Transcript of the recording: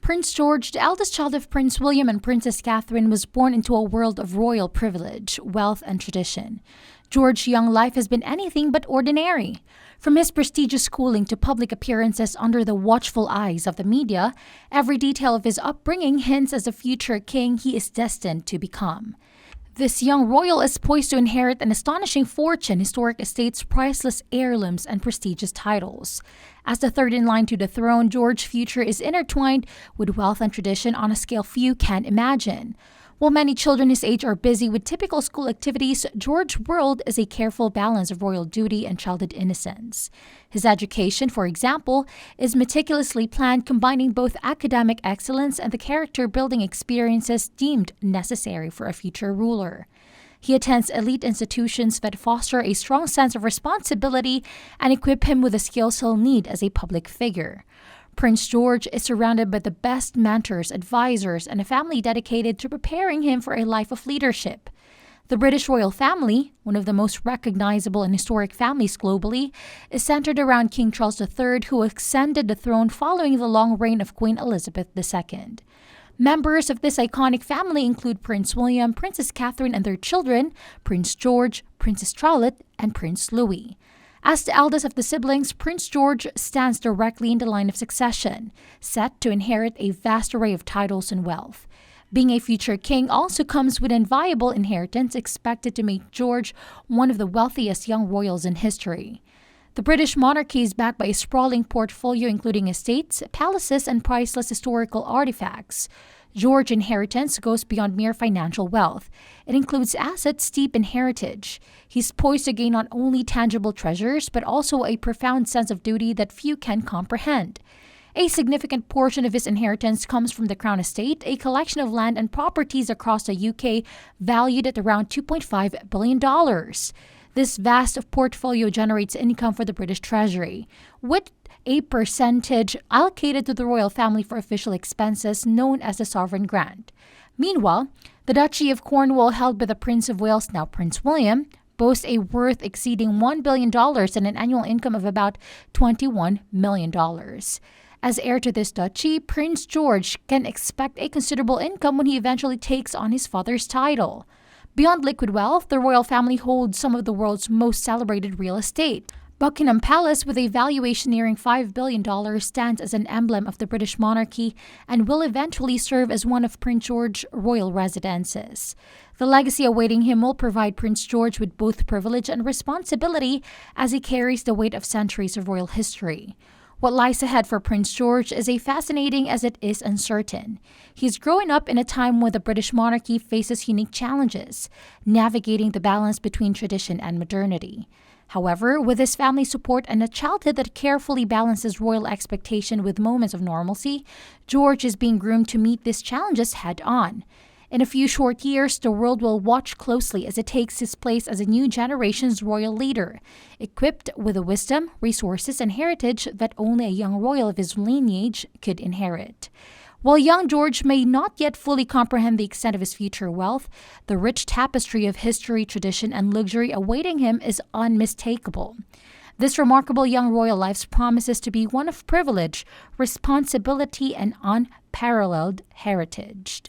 Prince George, the eldest child of Prince William and Princess Catherine, was born into a world of royal privilege, wealth, and tradition. George's young life has been anything but ordinary. From his prestigious schooling to public appearances under the watchful eyes of the media, every detail of his upbringing hints as the future king he is destined to become. This young royal is poised to inherit an astonishing fortune, historic estates, priceless heirlooms, and prestigious titles. As the third in line to the throne, George's future is intertwined with wealth and tradition on a scale few can imagine. While many children his age are busy with typical school activities, George's world is a careful balance of royal duty and childhood innocence. His education, for example, is meticulously planned, combining both academic excellence and the character-building experiences deemed necessary for a future ruler. He attends elite institutions that foster a strong sense of responsibility and equip him with the skills he'll need as a public figure. Prince George is surrounded by the best mentors, advisors, and a family dedicated to preparing him for a life of leadership. The British royal family, one of the most recognizable and historic families globally, is centered around King Charles III, who ascended the throne following the long reign of Queen Elizabeth II. Members of this iconic family include Prince William, Princess Catherine and their children, Prince George, Princess Charlotte, and Prince Louis. As the eldest of the siblings, Prince George stands directly in the line of succession, set to inherit a vast array of titles and wealth. Being a future king also comes with an inviolable inheritance expected to make George one of the wealthiest young royals in history. The British monarchy is backed by a sprawling portfolio including estates, palaces, and priceless historical artifacts. George's inheritance goes beyond mere financial wealth. It includes assets steeped in heritage. He's poised to gain not only tangible treasures, but also a profound sense of duty that few can comprehend. A significant portion of his inheritance comes from the Crown Estate, a collection of land and properties across the UK valued at around $2.5 billion. This vast portfolio generates income for the British Treasury, with a percentage allocated to the royal family for official expenses known as the sovereign grant. Meanwhile, the Duchy of Cornwall, held by the Prince of Wales, now Prince William, boasts a worth exceeding $1 billion and an annual income of about $21 million. As heir to this duchy, Prince George can expect a considerable income when he eventually takes on his father's title. Beyond liquid wealth, the royal family holds some of the world's most celebrated real estate. Buckingham Palace, with a valuation nearing $5 billion, stands as an emblem of the British monarchy and will eventually serve as one of Prince George's royal residences. The legacy awaiting him will provide Prince George with both privilege and responsibility as he carries the weight of centuries of royal history. What lies ahead for Prince George is as fascinating as it is uncertain. He's growing up in a time when the British monarchy faces unique challenges, navigating the balance between tradition and modernity. However, with his family support and a childhood that carefully balances royal expectation with moments of normalcy, George is being groomed to meet these challenges head-on. In a few short years, the world will watch closely as it takes his place as a new generation's royal leader, equipped with the wisdom, resources, and heritage that only a young royal of his lineage could inherit. While young George may not yet fully comprehend the extent of his future wealth, the rich tapestry of history, tradition, and luxury awaiting him is unmistakable. This remarkable young royal life promises to be one of privilege, responsibility, and unparalleled heritage.